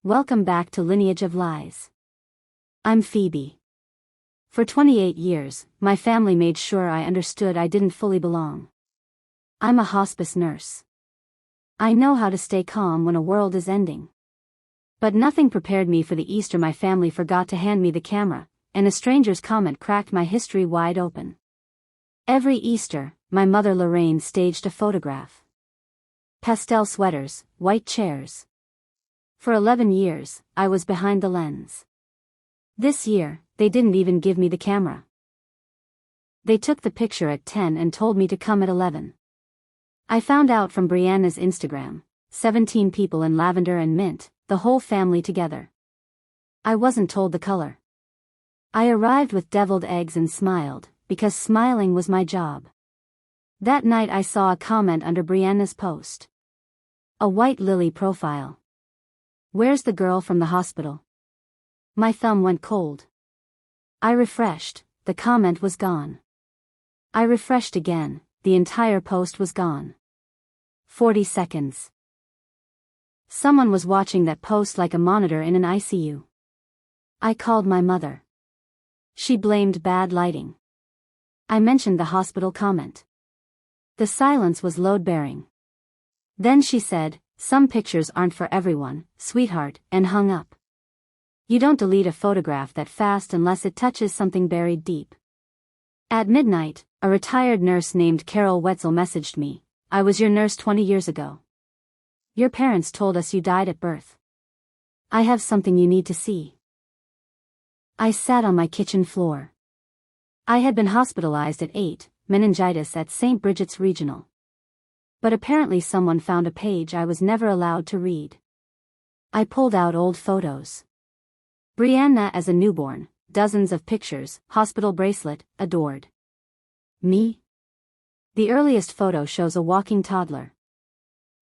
Welcome back to Lineage of Lies. I'm Phoebe. For 28 years, my family made sure I understood I didn't fully belong. I'm a hospice nurse. I know how to stay calm when a world is ending. But nothing prepared me for the Easter my family forgot to hand me the camera, and a stranger's comment cracked my history wide open. Every Easter, my mother Lorraine staged a photograph. Pastel sweaters, white chairs. For 11 years, I was behind the lens. This year, they didn't even give me the camera. They took the picture at 10 and told me to come at 11. I found out from Brianna's Instagram, 17 people in lavender and mint, the whole family together. I wasn't told the color. I arrived with deviled eggs and smiled, because smiling was my job. That night I saw a comment under Brianna's post. A white lily profile. Where's the girl from the hospital? My thumb went cold. I refreshed, the comment was gone. I refreshed again, the entire post was gone. 40 seconds. Someone was watching that post like a monitor in an ICU. I called my mother. She blamed bad lighting. I mentioned the hospital comment. The silence was load-bearing. Then she said, "Some pictures aren't for everyone, sweetheart," and hung up. You don't delete a photograph that fast unless it touches something buried deep. At midnight, a retired nurse named Carol Wetzel messaged me, "I was your nurse 20 years ago. Your parents told us you died at birth. I have something you need to see." I sat on my kitchen floor. I had been hospitalized at 8, meningitis at St. Bridget's Regional. But apparently someone found a page I was never allowed to read. I pulled out old photos. Brianna as a newborn, dozens of pictures, hospital bracelet, adored. Me? The earliest photo shows a walking toddler.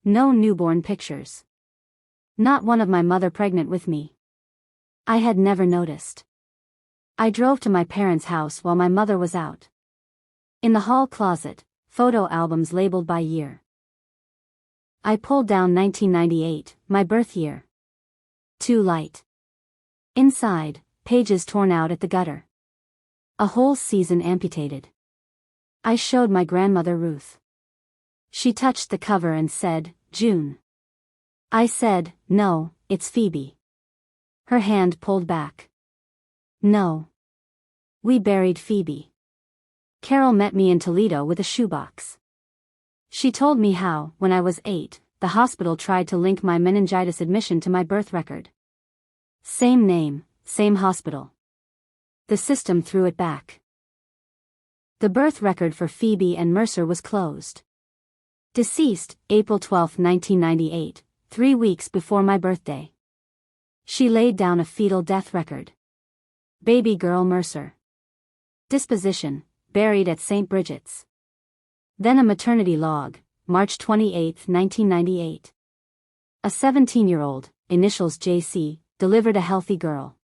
No newborn pictures. Not one of my mother pregnant with me. I had never noticed. I drove to my parents' house while my mother was out. In the hall closet, photo albums labeled by year. I pulled down 1998, my birth year. Too light. Inside, pages torn out at the gutter. A whole season amputated. I showed my grandmother Ruth. She touched the cover and said, "June." I said, "No, it's Phoebe." Her hand pulled back. "No. We buried Phoebe. Carol met me in Toledo with a shoebox. She told me how, when I was 8, the hospital tried to link my meningitis admission to my birth record. Same name, same hospital. The system threw it back. The birth record for Phoebe and Mercer was closed. Deceased, April 12, 1998, 3 weeks before my birthday. She laid down a fetal death record. Baby girl Mercer. Disposition, buried at St. Bridget's. Then a maternity log, March 28, 1998. A 17-year-old, initials JC, delivered a healthy girl.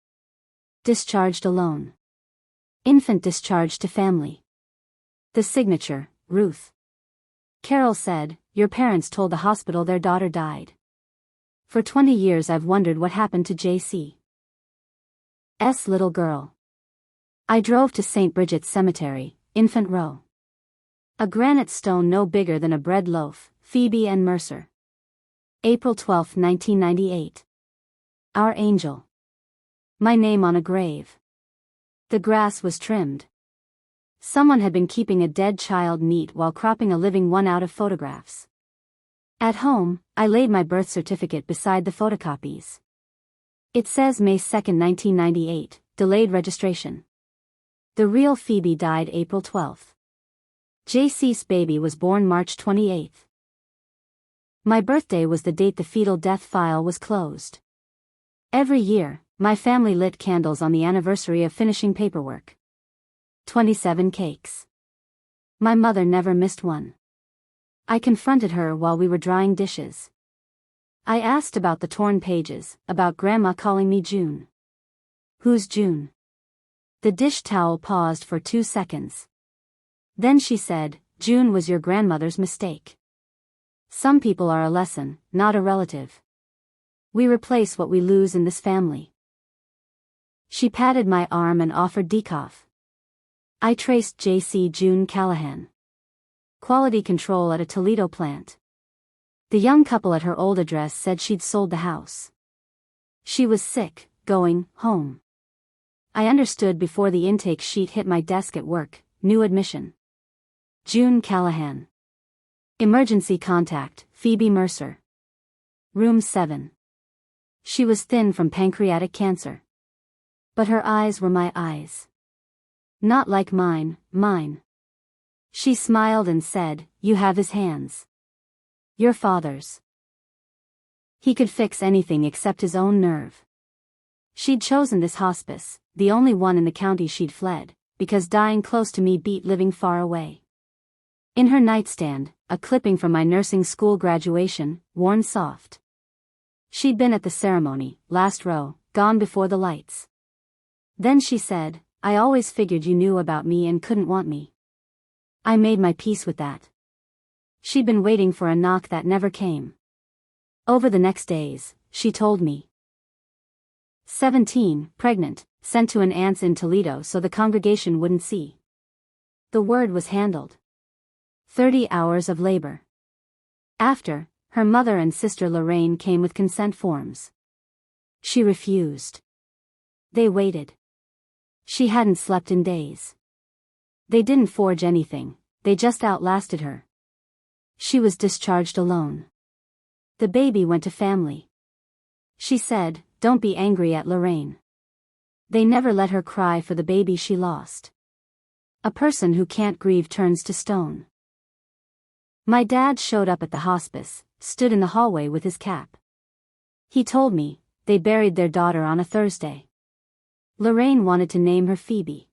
Discharged alone. Infant discharged to family. The signature, Ruth. Carol said, "Your parents told the hospital their daughter died. For 20 years I've wondered what happened to JC's little girl." I drove to St. Bridget's Cemetery, Infant Row. A granite stone no bigger than a bread loaf, Phoebe and Mercer. April 12, 1998. Our angel. My name on a grave. The grass was trimmed. Someone had been keeping a dead child neat while cropping a living one out of photographs. At home, I laid my birth certificate beside the photocopies. It says May 2, 1998, delayed registration. The real Phoebe died April 12. JC's baby was born March 28. My birthday was the date the fetal death file was closed. Every year, my family lit candles on the anniversary of finishing paperwork. 27 cakes. My mother never missed one. I confronted her while we were drying dishes. I asked about the torn pages, about Grandma calling me June. Who's June? The dish towel paused for 2 seconds. Then she said, "June was your grandmother's mistake. Some people are a lesson, not a relative." We replace what we lose in this family. She patted my arm and offered decaf. I traced J.C. June Callahan. Quality control at a Toledo plant. The young couple at her old address said she'd sold the house. She was sick, going home. I understood before the intake sheet hit my desk at work. New admission. June Callahan. Emergency contact, Phoebe Mercer. Room 7. She was thin from pancreatic cancer. But her eyes were my eyes. Not like mine. She smiled and said, "You have his hands. Your father's. He could fix anything except his own nerve." She'd chosen this hospice, the only one in the county she'd fled, because dying close to me beat living far away. In her nightstand, a clipping from my nursing school graduation, worn soft. She'd been at the ceremony, last row, gone before the lights. Then she said, "I always figured you knew about me and couldn't want me." I made my peace with that. She'd been waiting for a knock that never came. Over the next days, she told me. 17, pregnant, sent to an aunt's in Toledo so the congregation wouldn't see. The word was handled. 30 hours of labor. After, her mother and sister Lorraine came with consent forms. She refused. They waited. She hadn't slept in days. They didn't forge anything, they just outlasted her. She was discharged alone. The baby went to family. She said, "Don't be angry at Lorraine." They never let her cry for the baby she lost. A person who can't grieve turns to stone. My dad showed up at the hospice, stood in the hallway with his cap. He told me, they buried their daughter on a Thursday. Lorraine wanted to name her Phoebe.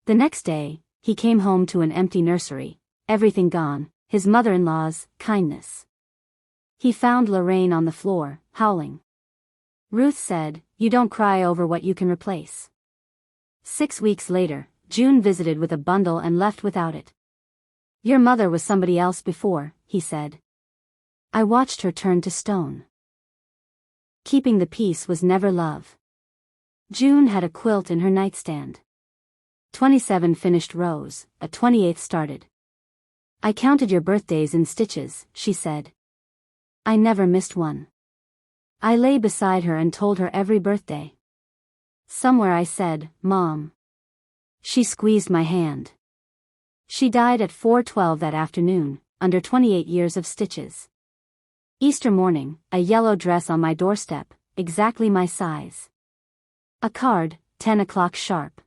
The next day, he came home to an empty nursery, everything gone, his mother-in-law's kindness. He found Lorraine on the floor, howling. Ruth said, "You don't cry over what you can replace." 6 weeks later, June visited with a bundle and left without it. "Your mother was somebody else before," he said. I watched her turn to stone. Keeping the peace was never love. June had a quilt in her nightstand. 27 finished rows, a 28th started. "I counted your birthdays in stitches," she said. I never missed one. I lay beside her and told her every birthday. Somewhere I said, "Mom." She squeezed my hand. She died at 4:12 that afternoon, under 28 years of stitches. Easter morning, a yellow dress on my doorstep, exactly my size. A card, 10 o'clock sharp.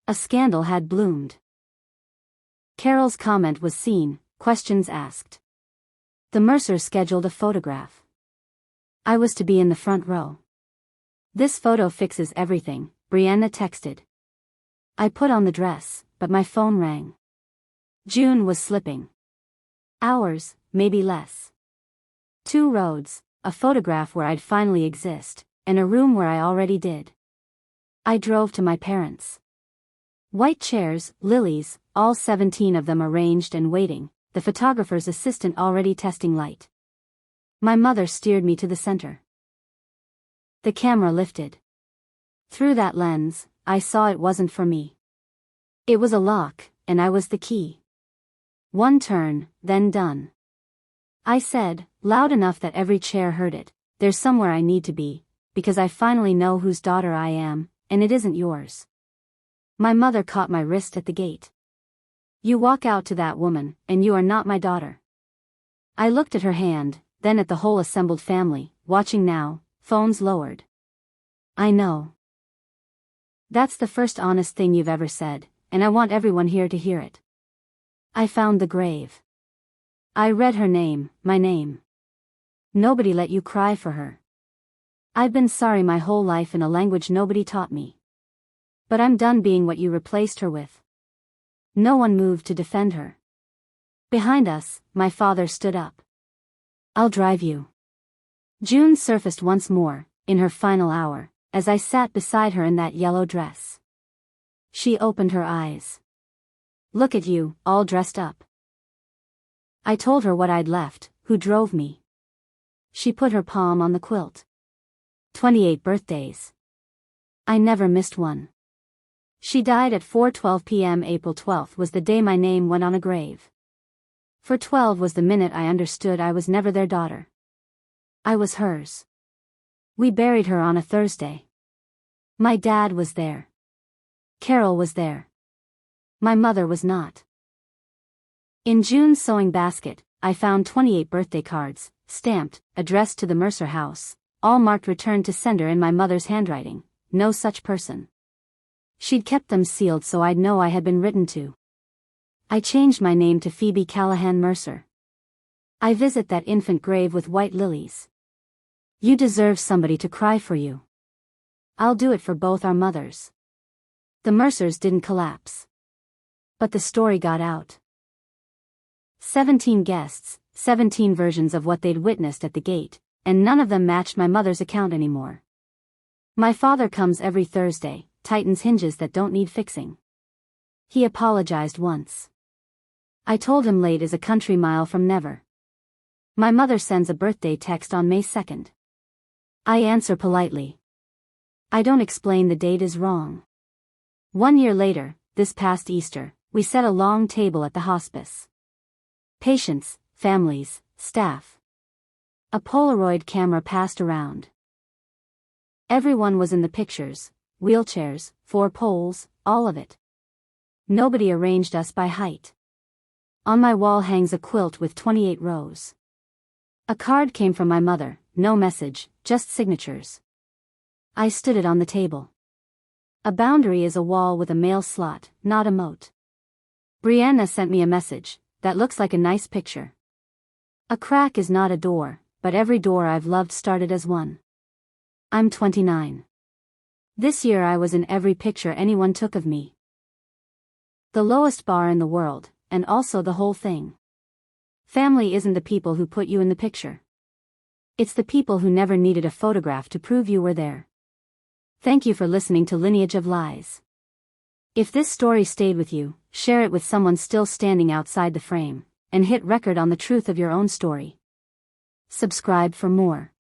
A scandal had bloomed. Carol's comment was seen, questions asked. The Mercers scheduled a photograph. I was to be in the front row. "This photo fixes everything," Brianna texted. I put on the dress, but my phone rang. June was slipping. Hours, maybe less. 2 roads, a photograph where I'd finally exist, and a room where I already did. I drove to my parents'. White chairs, lilies, all 17 of them arranged and waiting, the photographer's assistant already testing light. My mother steered me to the center. The camera lifted. Through that lens, I saw it wasn't for me. It was a lock, and I was the key. One turn, then done. I said, loud enough that every chair heard it, "There's somewhere I need to be, because I finally know whose daughter I am, and it isn't yours." My mother caught my wrist at the gate. "You walk out to that woman, and you are not my daughter." I looked at her hand, then at the whole assembled family, watching now, phones lowered. "I know. That's the first honest thing you've ever said, and I want everyone here to hear it." I found the grave. I read her name, my name. "Nobody let you cry for her." I've been sorry my whole life in a language nobody taught me. But I'm done being what you replaced her with. No one moved to defend her. Behind us, my father stood up. "I'll drive you." June surfaced once more, in her final hour, as I sat beside her in that yellow dress. She opened her eyes. "Look at you, all dressed up." I told her what I'd left, who drove me. She put her palm on the quilt. 28 birthdays. I never missed one. She died at 4:12 p.m. April 12th was the day my name went on a grave. 4:12 was the minute I understood I was never their daughter. I was hers. We buried her on a Thursday. My dad was there. Carol was there. My mother was not. In June's sewing basket, I found 28 birthday cards, stamped, addressed to the Mercer house, all marked return to sender in my mother's handwriting, no such person. She'd kept them sealed so I'd know I had been written to. I changed my name to Phoebe Callahan Mercer. I visit that infant grave with white lilies. You deserve somebody to cry for you. I'll do it for both our mothers. The Mercers didn't collapse. But the story got out. 17 guests, 17 versions of what they'd witnessed at the gate, and none of them matched my mother's account anymore. My father comes every Thursday, tightens hinges that don't need fixing. He apologized once. I told him late is a country mile from never. My mother sends a birthday text on May 2nd. I answer politely. I don't explain the date is wrong. 1 year later, this past Easter, we set a long table at the hospice. Patients, families, staff. A Polaroid camera passed around. Everyone was in the pictures, wheelchairs, 4 poles, all of it. Nobody arranged us by height. On my wall hangs a quilt with 28 rows. A card came from my mother, no message, just signatures. I stood it on the table. A boundary is a wall with a mail slot, not a moat. Brianna sent me a message, that looks like a nice picture. A crack is not a door, but every door I've loved started as one. I'm 29. This year I was in every picture anyone took of me. The lowest bar in the world, and also the whole thing. Family isn't the people who put you in the picture. It's the people who never needed a photograph to prove you were there. Thank you for listening to Lineage of Lies. If this story stayed with you, share it with someone still standing outside the frame, and hit record on the truth of your own story. Subscribe for more.